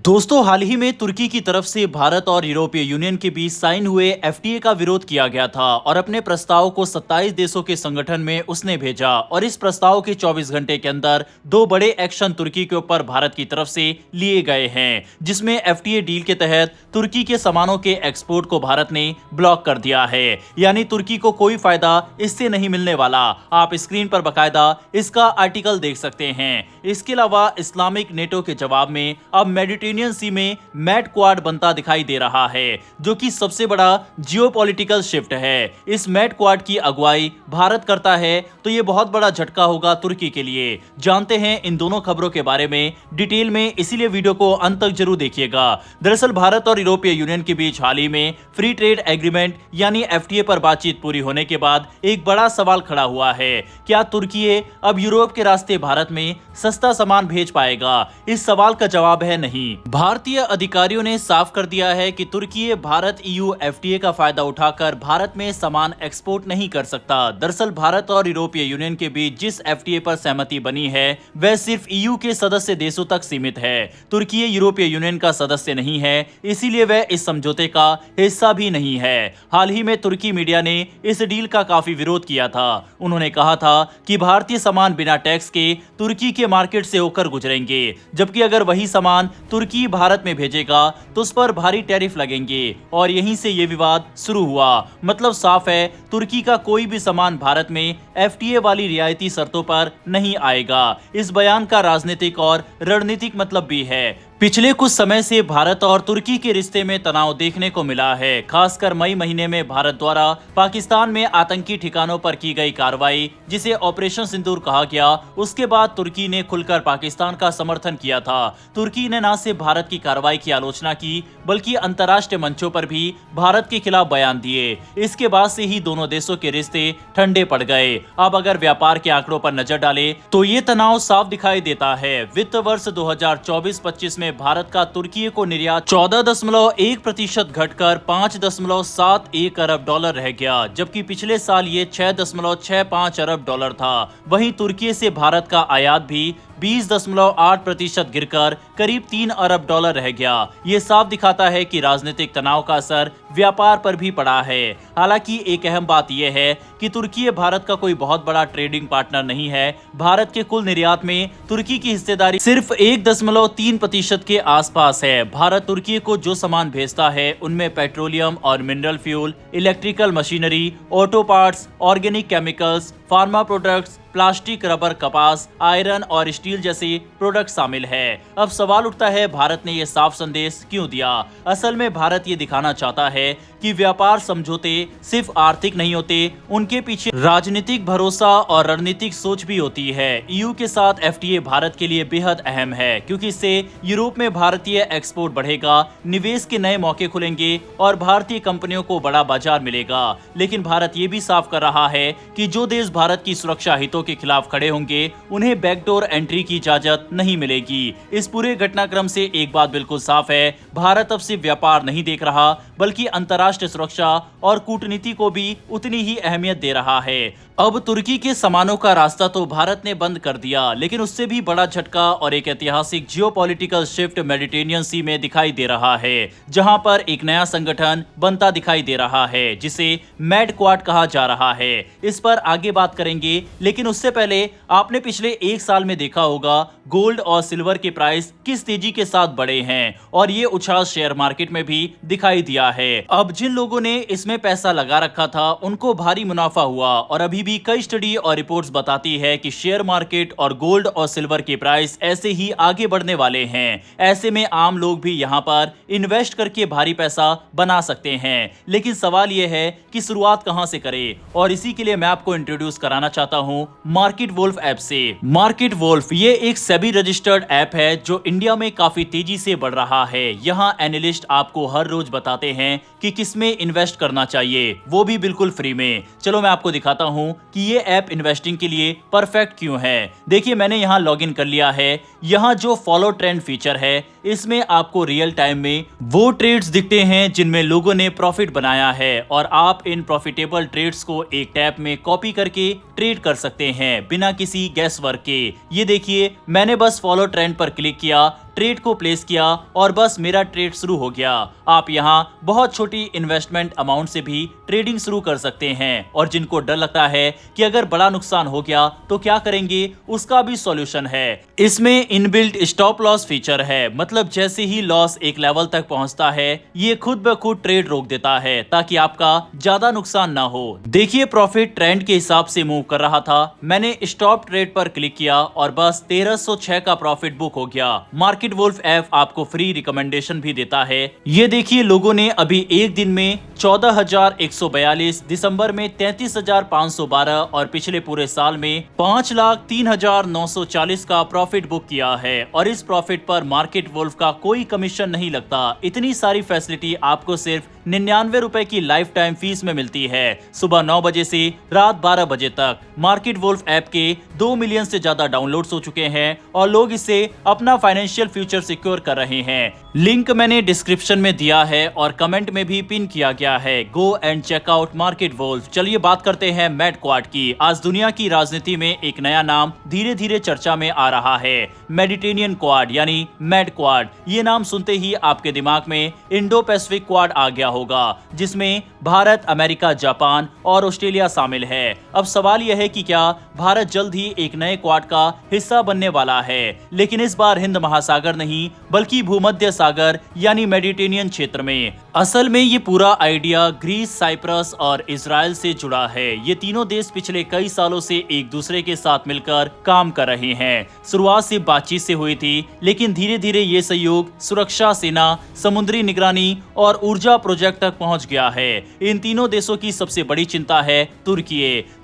दोस्तों, हाल ही में तुर्की की तरफ से भारत और यूरोपीय यूनियन के बीच साइन हुए एफटीए का विरोध किया गया था और अपने प्रस्ताव को 27 देशों के संगठन में उसने भेजा और इस प्रस्ताव के 24 घंटे के अंदर दो बड़े एक्शन तुर्की के ऊपर भारत की तरफ से लिए गए हैं, जिसमें एफटीए डील के तहत तुर्की के सामानों के एक्सपोर्ट को भारत ने ब्लॉक कर दिया है। यानी तुर्की को कोई फायदा इससे नहीं मिलने वाला। आप स्क्रीन पर बकायदा इसका आर्टिकल देख सकते हैं। इसके अलावा इस्लामिक नेटो के जवाब में अब मेडिटेरेनियन सी में मैड क्वाड बनता दिखाई दे रहा है, जो कि सबसे बड़ा जियोपॉलिटिकल शिफ्ट है। इस मैड क्वाड की अगुवाई भारत करता है, तो ये बहुत बड़ा झटका होगा तुर्की के लिए। जानते हैं इन दोनों खबरों के बारे में डिटेल में, इसीलिए वीडियो को अंत तक जरूर देखिएगा। दरअसल भारत और यूरोपीय यूनियन के बीच हाल ही में फ्री ट्रेड एग्रीमेंट यानी एफटीए पर बातचीत पूरी होने के बाद एक बड़ा सवाल खड़ा हुआ है। क्या तुर्की अब यूरोप के रास्ते भारत में सस्ता सामान भेज पाएगा? इस सवाल का जवाब है नहीं। भारतीय अधिकारियों ने साफ कर दिया है कि तुर्की भारत ईयू एफटीए का फायदा उठाकर भारत में सामान एक्सपोर्ट नहीं कर सकता। दरअसल भारत और यूरोपीय यूनियन के बीच जिस एफटीए पर सहमति बनी है वह सिर्फ ईयू के सदस्य देशों तक सीमित है। तुर्की यूरोपीय यूनियन का सदस्य नहीं है, इसीलिए वह इस समझौते का हिस्सा भी नहीं है। हाल ही में तुर्की मीडिया ने इस डील का काफी विरोध किया था। उन्होंने कहा था कि भारतीय सामान बिना टैक्स के तुर्की के मार्केट से होकर गुजरेंगे, जबकि अगर वही सामान तुर्की भारत में भेजेगा तो उस पर भारी टैरिफ लगेंगे और यहीं से ये विवाद शुरू हुआ। मतलब साफ है, तुर्की का कोई भी सामान भारत में एफटीए वाली रियायती शर्तों पर नहीं आएगा। इस बयान का राजनीतिक और रणनीतिक मतलब भी है। पिछले कुछ समय से भारत और तुर्की के रिश्ते में तनाव देखने को मिला है। खासकर मई महीने में भारत द्वारा पाकिस्तान में आतंकी ठिकानों पर की गई कार्रवाई, जिसे ऑपरेशन सिंदूर कहा गया, उसके बाद तुर्की ने खुलकर पाकिस्तान का समर्थन किया था। तुर्की ने न सिर्फ भारत की कार्रवाई की आलोचना की, बल्कि अंतर्राष्ट्रीय मंचों पर भी भारत के खिलाफ बयान दिए। इसके बाद से ही दोनों देशों के रिश्ते ठंडे पड़ गए। अब अगर व्यापार के आंकड़ों पर नजर डालें तो ये तनाव साफ दिखाई देता है। वित्त वर्ष 2024-25 में भारत का तुर्की को निर्यात 14.1% घटकर $5.71 अरब रह गया, जबकि पिछले साल ये $6.65 अरब था। वहीं तुर्की से भारत का आयात भी 20.8% गिरकर करीब $3 अरब रह गया। ये साफ दिखाता है कि राजनीतिक तनाव का असर व्यापार पर भी पड़ा है। हालांकि एक अहम बात यह है कि तुर्की भारत का कोई बहुत बड़ा ट्रेडिंग पार्टनर नहीं है। भारत के कुल निर्यात में तुर्की की हिस्सेदारी सिर्फ 1.3% के आसपास है। भारत तुर्की को जो सामान भेजता है उनमें पेट्रोलियम और mineral fuel, electrical machinery, auto parts, organic chemicals, pharma products, plastic, rubber, कपास, आयरन और स्टील जैसे प्रोडक्ट शामिल है। अब सवाल उठता है, भारत ने यह साफ संदेश क्यों दिया? असल में भारत ये दिखाना चाहता है कि व्यापार समझौते सिर्फ आर्थिक नहीं होते, उनके पीछे राजनीतिक भरोसा और रणनीतिक सोच भी होती है। ईयू के साथ एफटीए भारत के लिए बेहद अहम है, क्योंकि इससे यूरोप में भारतीय एक्सपोर्ट बढ़ेगा, निवेश के नए मौके खुलेंगे और भारतीय कंपनियों को बड़ा बाजार मिलेगा। लेकिन भारत ये भी साफ कर रहा है कि जो देश भारत की सुरक्षा हितों के खिलाफ खड़े होंगे, उन्हें बैकडोर एंट्री की इजाजत नहीं मिलेगी। इस पूरे घटनाक्रम से एक बात बिल्कुल साफ है, भारत अब सिर्फ व्यापार नहीं देख रहा, बल्कि अंतर्राष्ट्रीय सुरक्षा और कूटनीति को भी उतनी ही अहमियत दे रहा है। अब तुर्की के सामानों का रास्ता तो भारत ने बंद कर दिया, लेकिन उससे भी बड़ा झटका और एक ऐतिहासिक जियोपॉलिटिकल शिफ्ट मेडिटेरेनियन सी में दिखाई दे रहा है, जहां पर एक नया संगठन बनता दिखाई दे रहा है, जिसे मैड क्वाड कहा जा रहा है। इस पर आगे बात करेंगे, लेकिन उससे पहले आपने पिछले एक साल में देखा होगा गोल्ड और सिल्वर के प्राइस किस तेजी के साथ बढ़े हैं और ये उछाल शेयर मार्केट में भी दिखाई दिया है। अब जिन लोगों ने इसमें पैसा लगा रखा था उनको भारी मुनाफा हुआ और अभी भी कई स्टडी और रिपोर्ट्स बताती है कि शेयर मार्केट और गोल्ड और सिल्वर के प्राइस ऐसे ही आगे बढ़ने वाले हैं। ऐसे में आम लोग भी यहाँ पर इन्वेस्ट करके भारी पैसा बना सकते हैं, लेकिन सवाल यह है कि शुरुआत कहां से करें, और इसी के लिए मैं आपको इंट्रोड्यूस कराना चाहता हूं मार्केट वोल्फ ऐप से। मार्केट वोल्फ ये एक सेबी रजिस्टर्ड ऐप है जो इंडिया में काफी तेजी से बढ़ रहा है। यहाँ एनालिस्ट आपको हर रोज बताते हैं कि किसमें इन्वेस्ट करना चाहिए, वो भी बिल्कुल फ्री में। चलो मैं आपको दिखाता हूँ कि ये ऐप इन्वेस्टिंग के लिए परफेक्ट क्यों है। देखिए, मैंने यहाँ लॉगिन कर लिया है। यहाँ जो फॉलो ट्रेंड फीचर है, इसमें आपको रियल टाइम में वो ट्रेड्स दिखते हैं जिनमें लोगों ने प्रॉफिट बनाया है और आप इन प्रॉफिटेबल ट्रेड्स को एक टैब में कॉपी करके ट्रेड कर सकते हैं बिना किसी गैस वर्क के। ये देखिए, मैंने बस फॉलो ट्रेंड पर क्लिक किया ट्रेड को प्लेस किया और बस मेरा ट्रेड शुरू हो गया। आप यहाँ बहुत छोटी इन्वेस्टमेंट अमाउंट से भी ट्रेडिंग शुरू कर सकते हैं और जिनको डर लगता है कि अगर बड़ा नुकसान हो गया तो क्या करेंगे, उसका भी सॉल्यूशन है। इसमें इनबिल्ट स्टॉप लॉस फीचर है, मतलब जैसे ही लॉस एक लेवल तक पहुंचता है ये खुद ब खुद ट्रेड रोक देता है ताकि आपका ज्यादा नुकसान ना हो। देखिए प्रॉफिट ट्रेंड के हिसाब से मूव कर रहा था, मैंने स्टॉप ट्रेड पर क्लिक किया और बस 1306 का प्रॉफिट बुक हो गया। मार्केट वुल्फ ऐप आपको फ्री रिकमेंडेशन भी देता है। ये देखिए लोगों ने अभी एक दिन में 14,142, दिसंबर में 33,512 और पिछले पूरे साल में 5,03,940 का प्रॉफिट बुक किया है और इस प्रॉफिट पर मार्केट वुल्फ का कोई कमीशन नहीं लगता। इतनी सारी फैसिलिटी आपको सिर्फ 99 रुपए की लाइफ टाइम फीस में मिलती है, सुबह 9 बजे से रात 12 बजे तक। मार्केट वुल्फ ऐप के 2 मिलियन से ज्यादा डाउनलोड्स हो चुके हैं और लोग इससे अपना फाइनेंशियल फ्यूचर सिक्योर कर रहे हैं। लिंक मैंने डिस्क्रिप्शन में दिया है और कमेंट में भी पिन किया गया है। Go and check out market wolf. चलिए बात करते हैं मैट क्वाड की। आज दुनिया की राजनीति में एक नया नाम धीरे धीरे चर्चा में आ रहा है, मेडिटेरेनियन क्वाड यानी मैट क्वाड। ये नाम सुनते ही आपके दिमाग में इंडो पैसिफिक क्वाड आ गया होगा, जिसमें भारत, अमेरिका, जापान और ऑस्ट्रेलिया शामिल है। अब सवाल यह है कि क्या भारत जल्द ही एक नए क्वाड का हिस्सा बनने वाला है, लेकिन इस बार हिंद महासागर नहीं बल्कि भूमध्य सागर यानी मेडिटेरेनियन क्षेत्र में। असल में ये पूरा आइडिया ग्रीस, साइप्रस और इजराइल से जुड़ा है। ये तीनों देश पिछले कई सालों से एक दूसरे के साथ मिलकर काम कर रहे हैं। शुरुआत से बातचीत से हुई थी, लेकिन धीरे धीरे ये सहयोग सुरक्षा, सेना, समुद्री निगरानी और ऊर्जा प्रोजेक्ट तक पहुंच गया है। इन तीनों देशों की सबसे बड़ी चिंता है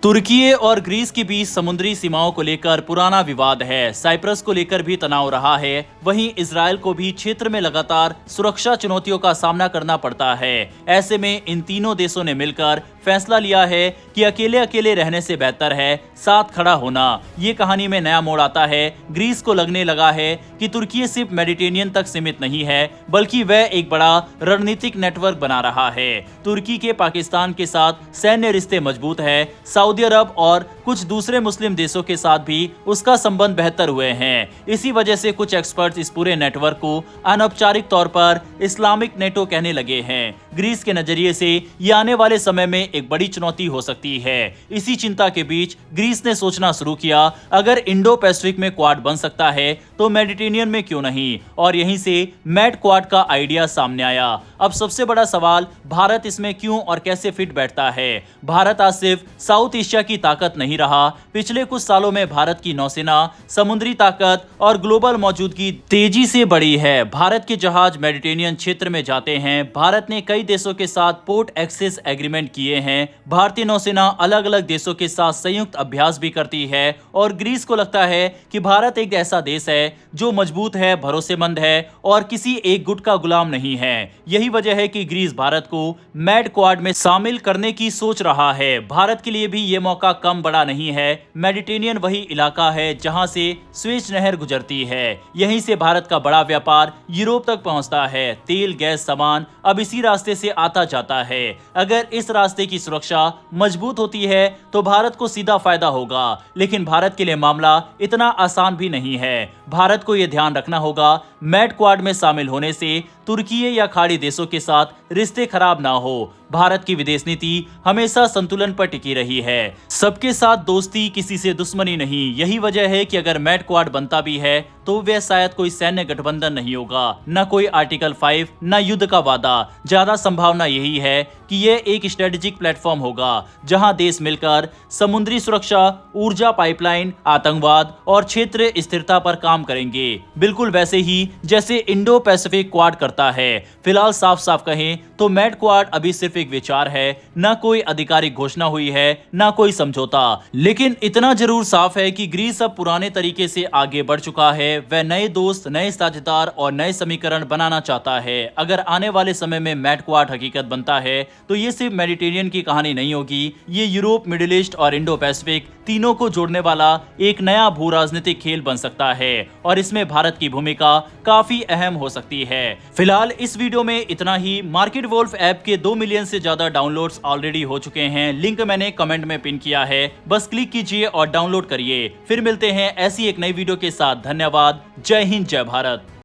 तुर्की और ग्रीस के बीच समुद्री सीमाओं को लेकर पुराना विवाद है। साइप्रस को लेकर भी तनाव रहा है। वहीं इजराइल को भी क्षेत्र में लगातार सुरक्षा चुनौतियों का सामना करना पड़ता है। ऐसे में इन तीनों देशों ने मिलकर फैसला लिया है कि अकेले अकेले रहने से बेहतर है साथ खड़ा होना। ये कहानी में नया मोड़ आता है। ग्रीस को लगने लगा है कि तुर्की सिर्फ मेडिटेरेनियन तक सीमित नहीं है, बल्कि वह एक बड़ा रणनीतिक नेटवर्क बना रहा है। तुर्की के पाकिस्तान के साथ सैन्य रिश्ते मजबूत है। सऊदी अरब और कुछ दूसरे मुस्लिम देशों के साथ भी उसका संबंध बेहतर हुए हैं। इसी वजह से कुछ एक्सपर्ट्स इस पूरे नेटवर्क को अनौपचारिक तौर पर इस्लामिक नेटो कहने लगे हैं। ग्रीस के नजरिए से ये आने वाले समय में एक बड़ी चुनौती हो सकती है। इसी चिंता के बीच ग्रीस ने सोचना शुरू किया, अगर इंडो पैसिफिक में क्वाड बन सकता है तो मेडिटेरेनियन में क्यों नहीं, और यहीं से मैट क्वाड का आइडिया सामने आया। अब सबसे बड़ा सवाल, भारत इसमें क्यों और कैसे फिट बैठता है। भारत आज सिर्फ साउथ एशिया की ताकत नहीं रहा। पिछले कुछ सालों में भारत की नौसेना, समुद्री ताकत और ग्लोबल मौजूदगी तेजी से बढ़ी है। भारत के जहाज मेडिटेरेनियन क्षेत्र में जाते हैं। भारत ने कई देशों के साथ पोर्ट एक्सेस एग्रीमेंट किए हैं। भारतीय नौसेना अलग अलग देशों के साथ संयुक्त अभ्यास भी करती है और ग्रीस को लगता है कि भारत एक ऐसा देश है जो मजबूत है, भरोसेमंद है और किसी एक गुट का गुलाम नहीं है। यही वजह है कि ग्रीस भारत को मैट क्वाड में शामिल करने की सोच रहा है। भारत के लिए भी ये मौका कम बड़ा नहीं है। मेडिटेरेनियन वही इलाका है जहां से स्वेज नहर गुजरती है। यहीं से भारत का बड़ा व्यापार यूरोप तक पहुंचता है। तेल, गैस, सामान अब इसी रास्ते से आता जाता है। अगर इस रास्ते की सुरक्षा मजबूत होती है तो भारत को सीधा फायदा होगा, लेकिन भारत के लिए मामला इतना आसान भी नहीं है। भारत को यह ध्यान रखना होगा, मैट क्वाड में शामिल होने से तुर्की या खाड़ी देशों के साथ रिश्ते खराब ना हो। भारत की विदेश नीति हमेशा संतुलन पर टिकी रही है, सबके साथ दोस्ती, किसी से दुश्मनी नहीं। यही वजह है कि अगर मैट क्वाड बनता भी है तो वह शायद कोई सैन्य गठबंधन नहीं होगा, न कोई आर्टिकल 5, न युद्ध का वादा। ज्यादा संभावना यही है कि यह एक स्ट्रेटेजिक प्लेटफॉर्म होगा जहां देश मिलकर समुद्री सुरक्षा, ऊर्जा पाइपलाइन, आतंकवाद और क्षेत्र स्थिरता पर काम करेंगे, बिल्कुल वैसे ही जैसे इंडो पैसिफिक क्वाड करता है। फिलहाल साफ साफ कहें तो मैट क्वाड अभी सिर्फ एक विचार है, न कोई आधिकारिक घोषणा हुई है, न कोई समझौता। लेकिन इतना जरूर साफ है कि ग्रीस अब पुराने तरीके से आगे बढ़ चुका है। वह नए दोस्त, नए साझेदार और नए समीकरण बनाना चाहता है। अगर आने वाले समय में मैट क्वाड हकीकत बनता है तो ये सिर्फ मेडिटेरेनियन की कहानी नहीं होगी, ये यूरोप, मिडिल ईस्ट और इंडो पैसिफिक तीनों को जोड़ने वाला एक नया भू राजनीतिक खेल बन सकता है और इसमें भारत की भूमिका काफी अहम हो सकती है। फिलहाल इस वीडियो में इतना ही। मार्केट वुल्फ ऐप के 2 मिलियन से ज्यादा डाउनलोड्स ऑलरेडी हो चुके हैं। लिंक मैंने कमेंट में पिन किया है, बस क्लिक कीजिए और डाउनलोड करिए। फिर मिलते हैं ऐसी एक नई वीडियो के साथ। धन्यवाद। जय हिंद, जय भारत।